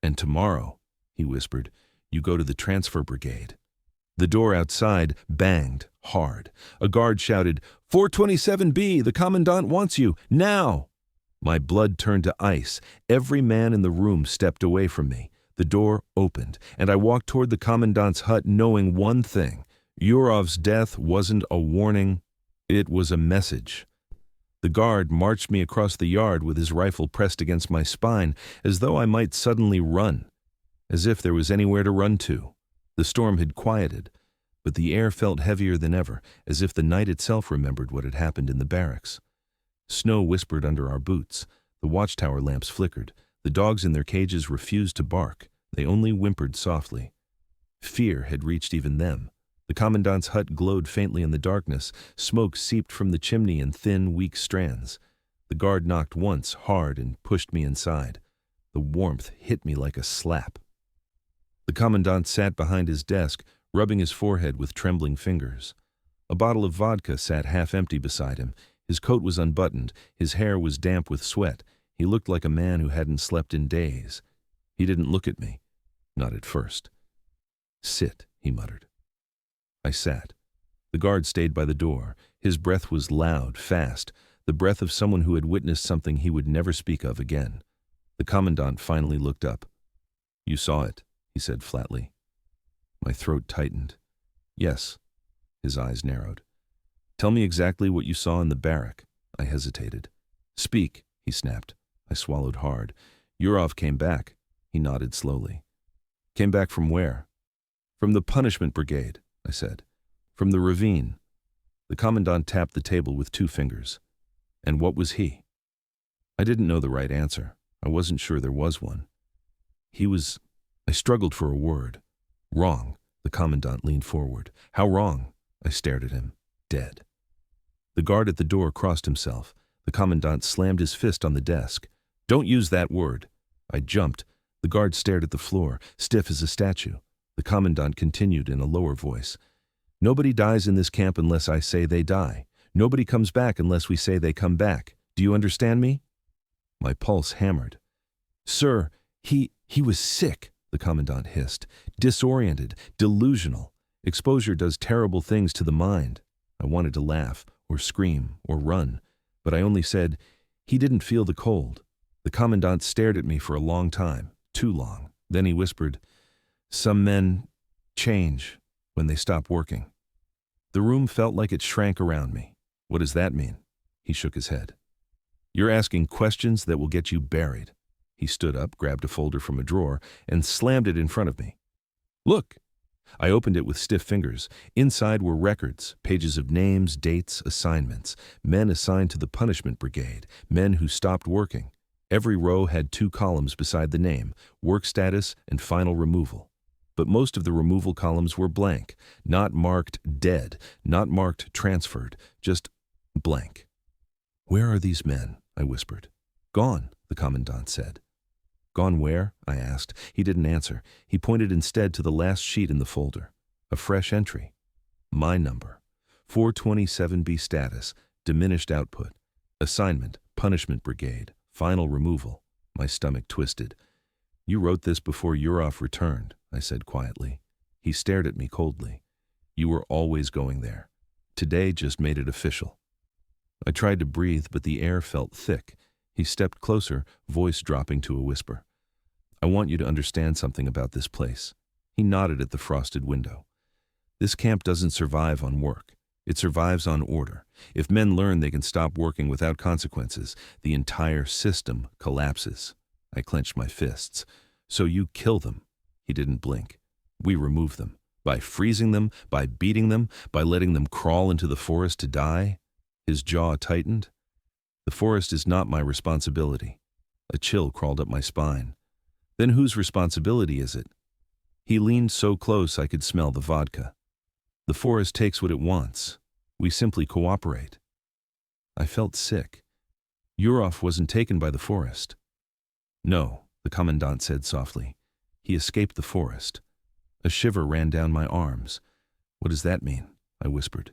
"And tomorrow," he whispered, "you go to the transfer brigade." The door outside banged hard. A guard shouted, "427B, the commandant wants you, now!" My blood turned to ice. Every man in the room stepped away from me. The door opened, and I walked toward the commandant's hut knowing one thing. Yurov's death wasn't a warning, it was a message. The guard marched me across the yard with his rifle pressed against my spine, as though I might suddenly run, as if there was anywhere to run to. The storm had quieted, but the air felt heavier than ever, as if the night itself remembered what had happened in the barracks. Snow whispered under our boots. The watchtower lamps flickered. The dogs in their cages refused to bark. They only whimpered softly. Fear had reached even them. The commandant's hut glowed faintly in the darkness. Smoke seeped from the chimney in thin, weak strands. The guard knocked once, hard, and pushed me inside. The warmth hit me like a slap. The commandant sat behind his desk, rubbing his forehead with trembling fingers. A bottle of vodka sat half empty beside him. His coat was unbuttoned. His hair was damp with sweat. He looked like a man who hadn't slept in days. He didn't look at me. Not at first. "Sit," he muttered. I sat. The guard stayed by the door. His breath was loud, fast, the breath of someone who had witnessed something he would never speak of again. The commandant finally looked up. "You saw it," he said flatly. My throat tightened. "Yes." His eyes narrowed. "Tell me exactly what you saw in the barrack." I hesitated. "Speak," he snapped. I swallowed hard. "Yurov came back." He nodded slowly. "Came back from where?" "From the punishment brigade," I said. "From the ravine." The commandant tapped the table with 2 fingers. "And what was he?" I didn't know the right answer. I wasn't sure there was one. "He was—" I struggled for a word. "Wrong." The commandant leaned forward. "How wrong?" I stared at him. "Dead." The guard at the door crossed himself. The commandant slammed his fist on the desk. "Don't use that word." I jumped. The guard stared at the floor, stiff as a statue. The commandant continued in a lower voice. "Nobody dies in this camp unless I say they die. Nobody comes back unless we say they come back. Do you understand me?" My pulse hammered. "Sir, he was sick," the commandant hissed. "Disoriented, delusional. Exposure does terrible things to the mind." I wanted to laugh, or scream, or run, but I only said, "He didn't feel the cold." The commandant stared at me for a long time, too long. Then he whispered, "Some men change when they stop working." The room felt like it shrank around me. "What does that mean?" He shook his head. "You're asking questions that will get you buried." He stood up, grabbed a folder from a drawer, and slammed it in front of me. "Look." I opened it with stiff fingers. Inside were records, pages of names, dates, assignments, men assigned to the punishment brigade, men who stopped working. Every row had 2 columns beside the name, work status and final removal. But most of the removal columns were blank, not marked dead, not marked transferred, just blank. "Where are these men?" I whispered. "Gone," the commandant said. "Gone where?" I asked. He didn't answer. He pointed instead to the last sheet in the folder. A fresh entry. My number. 427B status, diminished output. Assignment, punishment brigade, final removal. My stomach twisted. "You wrote this before Yurov returned," I said quietly. He stared at me coldly. "You were always going there. Today just made it official." I tried to breathe, but the air felt thick. He stepped closer, voice dropping to a whisper. "I want you to understand something about this place. He nodded at the frosted window. This camp doesn't survive on work. It survives on order. If men learn they can stop working without consequences, the entire system collapses. I clenched my fists. So you kill them. He didn't blink. We remove them. By freezing them, by beating them, by letting them crawl into the forest to die. His jaw tightened. The forest is not my responsibility. A chill crawled up my spine. Then whose responsibility is it? He leaned so close I could smell the vodka. The forest takes what it wants. We simply cooperate. I felt sick. Yurov wasn't taken by the forest. No, the commandant said softly. He escaped the forest. A shiver ran down my arms. What does that mean? I whispered.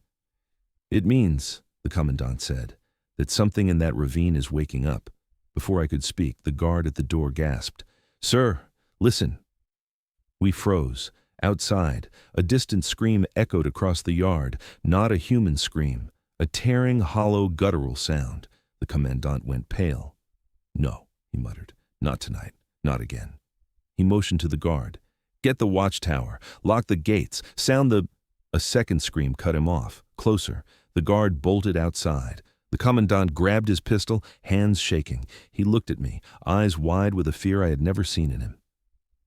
It means, the commandant said, that something in that ravine is waking up. Before I could speak, the guard at the door gasped. Sir, listen. We froze. Outside, a distant scream echoed across the yard, not a human scream, a tearing, hollow, guttural sound. The commandant went pale. No, he muttered, not tonight, not again. He motioned to the guard. Get the watchtower, lock the gates, sound the... A second scream cut him off, closer. The guard bolted outside. The commandant grabbed his pistol, hands shaking. He looked at me, eyes wide with a fear I had never seen in him.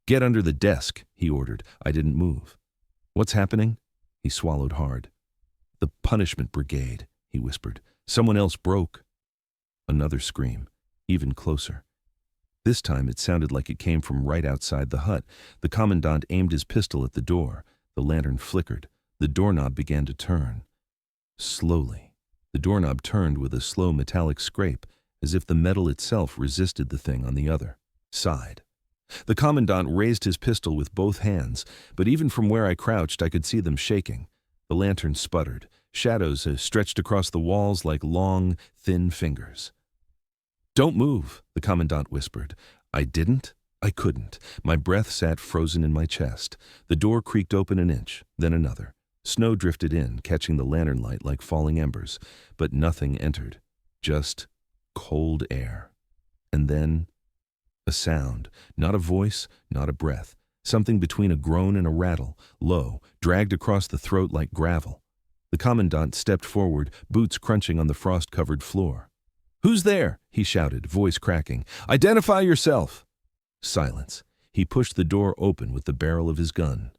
Get under the desk, he ordered. I didn't move. What's happening? He swallowed hard. The punishment brigade, he whispered. Someone else broke. Another scream, even closer. This time it sounded like it came from right outside the hut. The commandant aimed his pistol at the door. The lantern flickered. The doorknob began to turn. Slowly. The doorknob turned with a slow metallic scrape, as if the metal itself resisted the thing on the other side. The commandant raised his pistol with both hands, but even from where I crouched I could see them shaking. The lantern sputtered. Shadows stretched across the walls like long, thin fingers. Don't move, the commandant whispered. I didn't. I couldn't. My breath sat frozen in my chest. The door creaked open an inch, then another. Snow drifted in, catching the lantern light like falling embers, but nothing entered. Just cold air. And then a sound, not a voice, not a breath, something between a groan and a rattle, low, dragged across the throat like gravel. The commandant stepped forward, boots crunching on the frost-covered floor. Who's there? He shouted, voice cracking. Identify yourself! Silence. He pushed the door open with the barrel of his gun.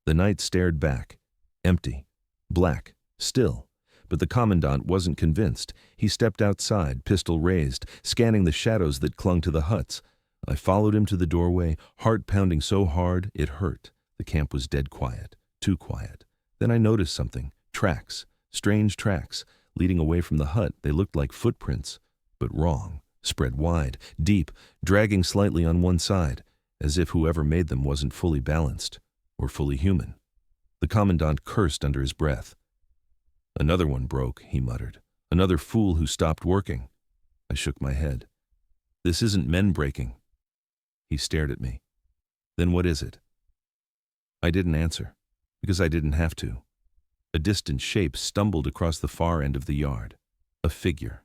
The night stared back. Empty. Black. Still. But the commandant wasn't convinced. He stepped outside, pistol raised, scanning the shadows that clung to the huts. I followed him to the doorway, heart pounding so hard it hurt. The camp was dead quiet. Too quiet. Then I noticed something. Tracks. Strange tracks. Leading away from the hut, they looked like footprints. But wrong. Spread wide, deep, dragging slightly on one side, as if whoever made them wasn't fully balanced, or fully human. The commandant cursed under his breath. Another one broke, he muttered. Another fool who stopped working. I shook my head. This isn't men breaking. He stared at me. Then what is it? I didn't answer, because I didn't have to. A distant shape stumbled across the far end of the yard. A figure.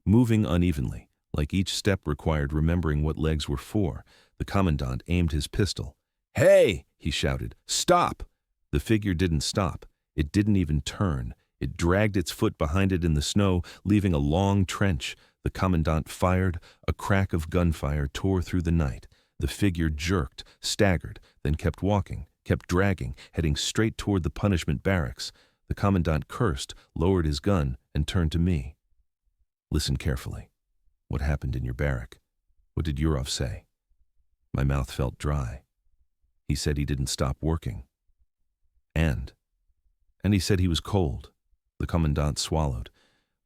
Moving unevenly, like each step required remembering what legs were for. The commandant aimed his pistol. Hey! He shouted. Stop! The figure didn't stop. It didn't even turn. It dragged its foot behind it in the snow, leaving a long trench. The commandant fired. A crack of gunfire tore through the night. The figure jerked, staggered, then kept walking, kept dragging, heading straight toward the punishment barracks. The commandant cursed, lowered his gun, and turned to me. Listen carefully. What happened in your barrack? What did Yurov say? My mouth felt dry. He said he didn't stop working. And he said he was cold. The commandant swallowed.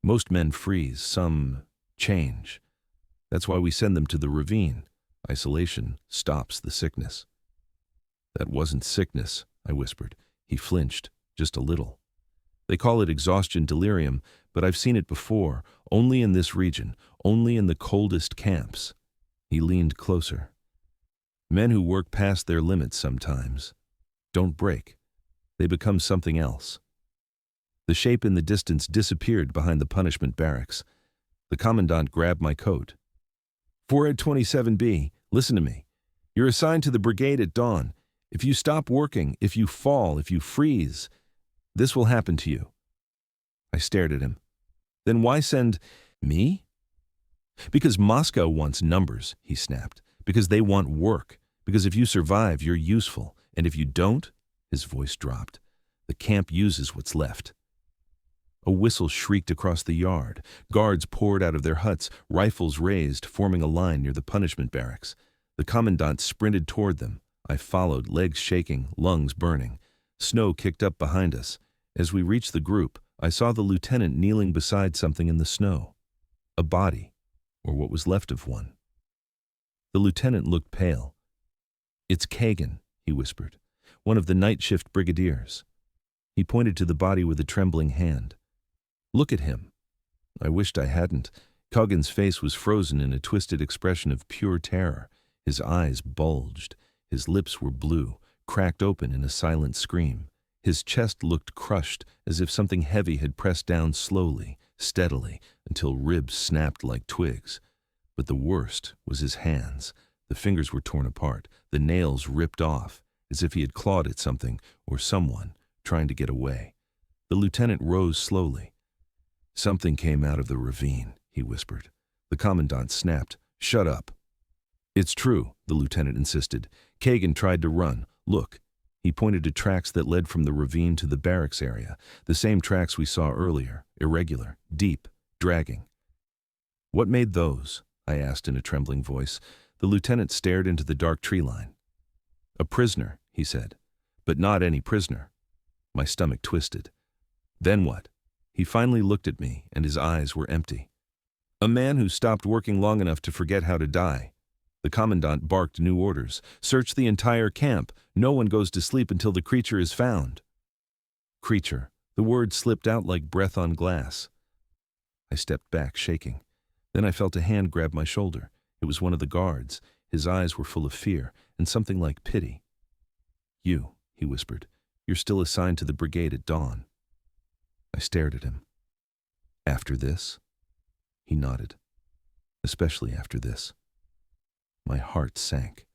Most men freeze, some change. That's why we send them to the ravine. Isolation stops the sickness. That wasn't sickness, I whispered. He flinched, just a little. They call it exhaustion delirium, but I've seen it before, only in this region, only in the coldest camps. He leaned closer. Men who work past their limits sometimes don't break. They become something else. The shape in the distance disappeared behind the punishment barracks. The commandant grabbed my coat. 427B, listen to me. You're assigned to the brigade at dawn. If you stop working, if you fall, if you freeze, this will happen to you." I stared at him. "Then why send me?" "Because Moscow wants numbers," he snapped. "Because they want work. Because if you survive, you're useful. And if you don't," his voice dropped, "the camp uses what's left." A whistle shrieked across the yard. Guards poured out of their huts, rifles raised, forming a line near the punishment barracks. The commandant sprinted toward them. I followed, legs shaking, lungs burning. Snow kicked up behind us. As we reached the group, I saw the lieutenant kneeling beside something in the snow. A body, or what was left of one. The lieutenant looked pale. "It's Kagan," he whispered, "one of the night shift brigadiers." He pointed to the body with a trembling hand. "Look at him." I wished I hadn't. Kagan's face was frozen in a twisted expression of pure terror. His eyes bulged. His lips were blue, cracked open in a silent scream. His chest looked crushed, as if something heavy had pressed down slowly, steadily, until ribs snapped like twigs. But the worst was his hands. The fingers were torn apart, the nails ripped off, as if he had clawed at something or someone, trying to get away. The lieutenant rose slowly. "Something came out of the ravine," he whispered. The commandant snapped, "Shut up." "It's true," the lieutenant insisted. "Kagan tried to run. Look." He pointed to tracks that led from the ravine to the barracks area, the same tracks we saw earlier, irregular, deep, dragging. "What made those?" I asked in a trembling voice. The lieutenant stared into the dark tree line. "A prisoner," he said, "but not any prisoner." My stomach twisted. "Then what?" He finally looked at me, and his eyes were empty. "A man who stopped working long enough to forget how to die." The commandant barked new orders. "Search the entire camp. No one goes to sleep until the creature is found." Creature. The word slipped out like breath on glass. I stepped back, shaking. Then I felt a hand grab my shoulder. It was one of the guards. His eyes were full of fear and something like pity. "You," he whispered. "You're still assigned to the brigade at dawn." I stared at him. "After this?" He nodded. "Especially after this." My heart sank.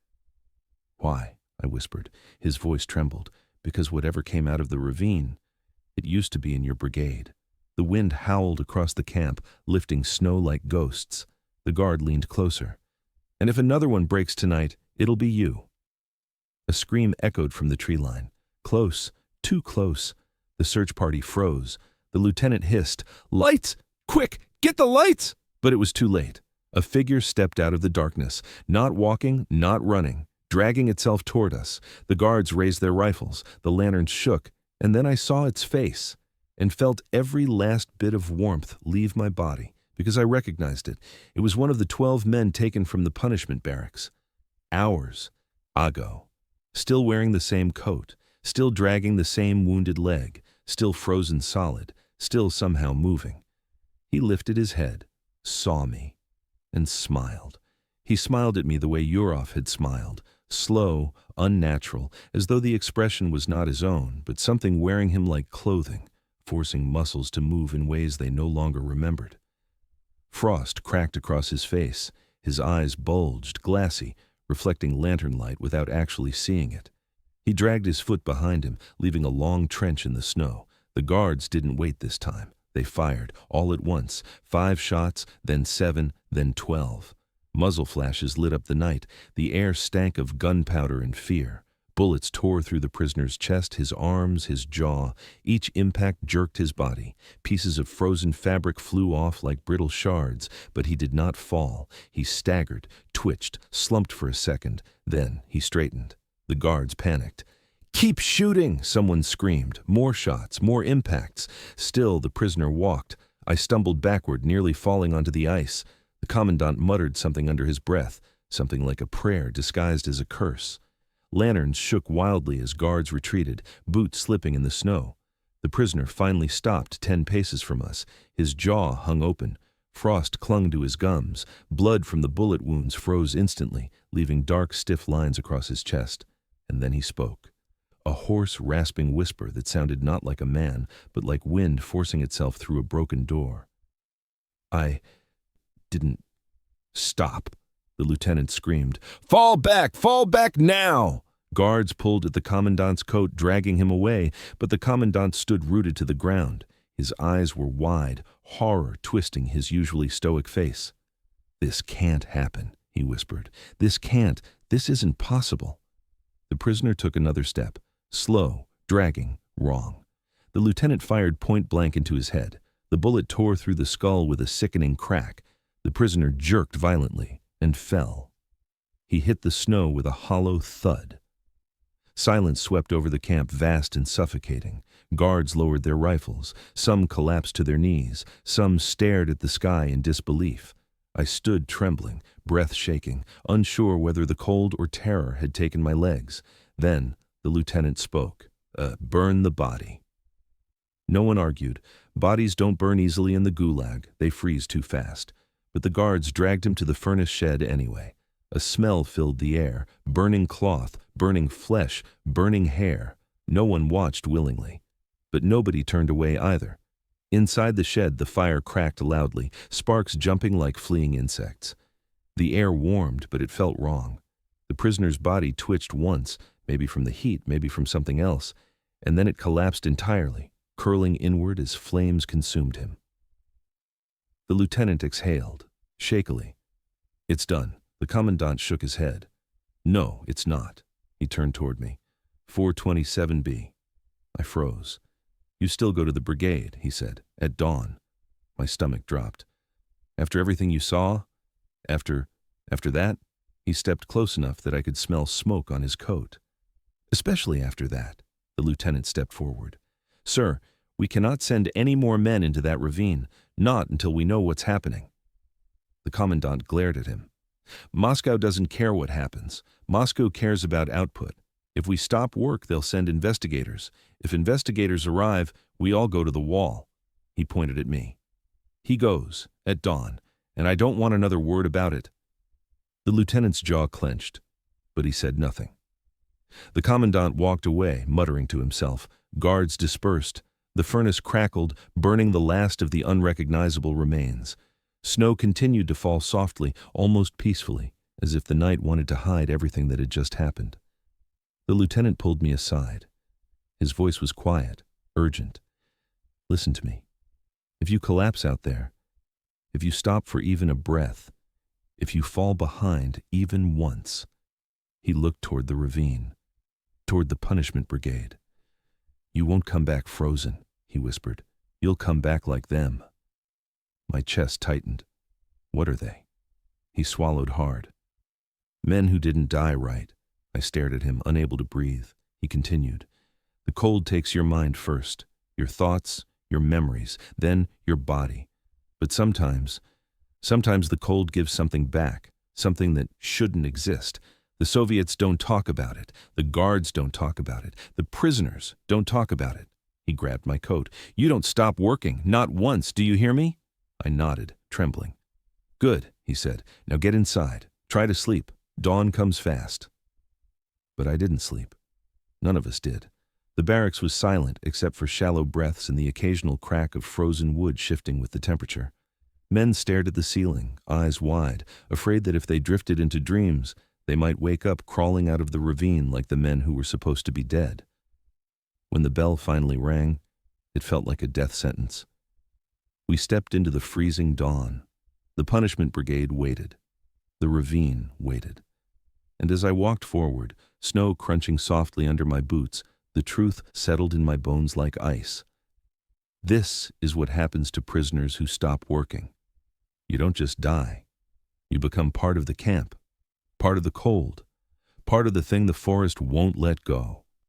"Why?" I whispered. His voice trembled. "Because whatever came out of the ravine, it used to be in your brigade." The wind howled across the camp, lifting snow like ghosts. The guard leaned closer. "And if another one breaks tonight, it'll be you." A scream echoed from the tree line. Close, too close. The search party froze. The lieutenant hissed, "Lights! Quick, get the lights!" But it was too late. A figure stepped out of the darkness, not walking, not running, dragging itself toward us. The guards raised their rifles. The lanterns shook, and then I saw its face and felt every last bit of warmth leave my body, because I recognized it. It was one of the 12 men taken from the punishment barracks. Ours, Ago, still wearing the same coat, still dragging the same wounded leg, still frozen solid, still somehow moving. He lifted his head, saw me, and smiled. He smiled at me the way Yurov had smiled, slow, unnatural, as though the expression was not his own, but something wearing him like clothing, forcing muscles to move in ways they no longer remembered. Frost cracked across his face. His eyes bulged, glassy, reflecting lantern light without actually seeing it. He dragged his foot behind him, leaving a long trench in the snow. The guards didn't wait this time. They fired, all at once, 5 shots, then 7, then 12. Muzzle flashes lit up the night. The air stank of gunpowder and fear. Bullets tore through the prisoner's chest, his arms, his jaw. Each impact jerked his body. Pieces of frozen fabric flew off like brittle shards, but he did not fall. He staggered, twitched, slumped for a second. Then he straightened. The guards panicked. "Keep shooting!" someone screamed. More shots, more impacts. Still the prisoner walked. I stumbled backward, nearly falling onto the ice. The commandant muttered something under his breath, something like a prayer disguised as a curse. Lanterns shook wildly as guards retreated, boots slipping in the snow. The prisoner finally stopped 10 paces from us. His jaw hung open. Frost clung to his gums. Blood from the bullet wounds froze instantly, leaving dark, stiff lines across his chest. And then he spoke. A hoarse, rasping whisper that sounded not like a man, but like wind forcing itself through a broken door. "I didn't stop," the lieutenant screamed. Fall back now!" Guards pulled at the commandant's coat, dragging him away, but the commandant stood rooted to the ground. His eyes were wide, horror twisting his usually stoic face. "This can't happen," he whispered. "This can't. This isn't possible." The prisoner took another step, slow, dragging, wrong. The lieutenant fired point blank into his head. The bullet tore through the skull with a sickening crack. The prisoner jerked violently and fell. He hit the snow with a hollow thud. Silence swept over the camp, vast and suffocating. Guards lowered their rifles. Some collapsed to their knees. Some stared at the sky in disbelief. I stood trembling, breath shaking, unsure whether the cold or terror had taken my legs. Then the lieutenant spoke. "Burn the body." No one argued. Bodies don't burn easily in the Gulag. They freeze too fast. But the guards dragged him to the furnace shed anyway. A smell filled the air, burning cloth, burning flesh, burning hair. No one watched willingly. But nobody turned away either. Inside the shed, the fire cracked loudly, sparks jumping like fleeing insects. The air warmed, but it felt wrong. The prisoner's body twitched once, maybe from the heat, maybe from something else, and then it collapsed entirely, curling inward as flames consumed him. The lieutenant exhaled, shakily. "It's done." The commandant shook his head. "No, it's not." He turned toward me. 427B. I froze. "You still go to the brigade," he said, "at dawn." My stomach dropped. "After everything you saw? After that?" He stepped close enough that I could smell smoke on his coat. "Especially after that." The lieutenant stepped forward. "Sir, we cannot send any more men into that ravine, not until we know what's happening." The commandant glared at him. "Moscow doesn't care what happens. Moscow cares about output. If we stop work, they'll send investigators. If investigators arrive, we all go to the wall." He pointed at me. "He goes, at dawn, and I don't want another word about it." The lieutenant's jaw clenched, but he said nothing. The commandant walked away, muttering to himself. Guards dispersed. The furnace crackled, burning the last of the unrecognizable remains. Snow continued to fall softly, almost peacefully, as if the night wanted to hide everything that had just happened. The lieutenant pulled me aside. His voice was quiet, urgent. "Listen to me. If you collapse out there, if you stop for even a breath, if you fall behind even once," he looked toward the ravine, toward the punishment brigade. "You won't come back frozen," he whispered. "You'll come back like them." My chest tightened. "What are they?" He swallowed hard. "Men who didn't die right." I stared at him, unable to breathe. He continued. "The cold takes your mind first, your thoughts, your memories, then your body. But sometimes the cold gives something back, something that shouldn't exist. The Soviets don't talk about it. The guards don't talk about it. The prisoners don't talk about it." He grabbed my coat. "You don't stop working, not once, do you hear me?" I nodded, trembling. "Good," he said. "Now get inside. Try to sleep. Dawn comes fast." But I didn't sleep. None of us did. The barracks was silent except for shallow breaths and the occasional crack of frozen wood shifting with the temperature. Men stared at the ceiling, eyes wide, afraid that if they drifted into dreams, they might wake up crawling out of the ravine like the men who were supposed to be dead. When the bell finally rang, it felt like a death sentence. We stepped into the freezing dawn. The punishment brigade waited. The ravine waited. And as I walked forward, snow crunching softly under my boots, the truth settled in my bones like ice. This is what happens to prisoners who stop working. You don't just die. You become part of the camp, part of the cold, part of the thing the forest won't let go.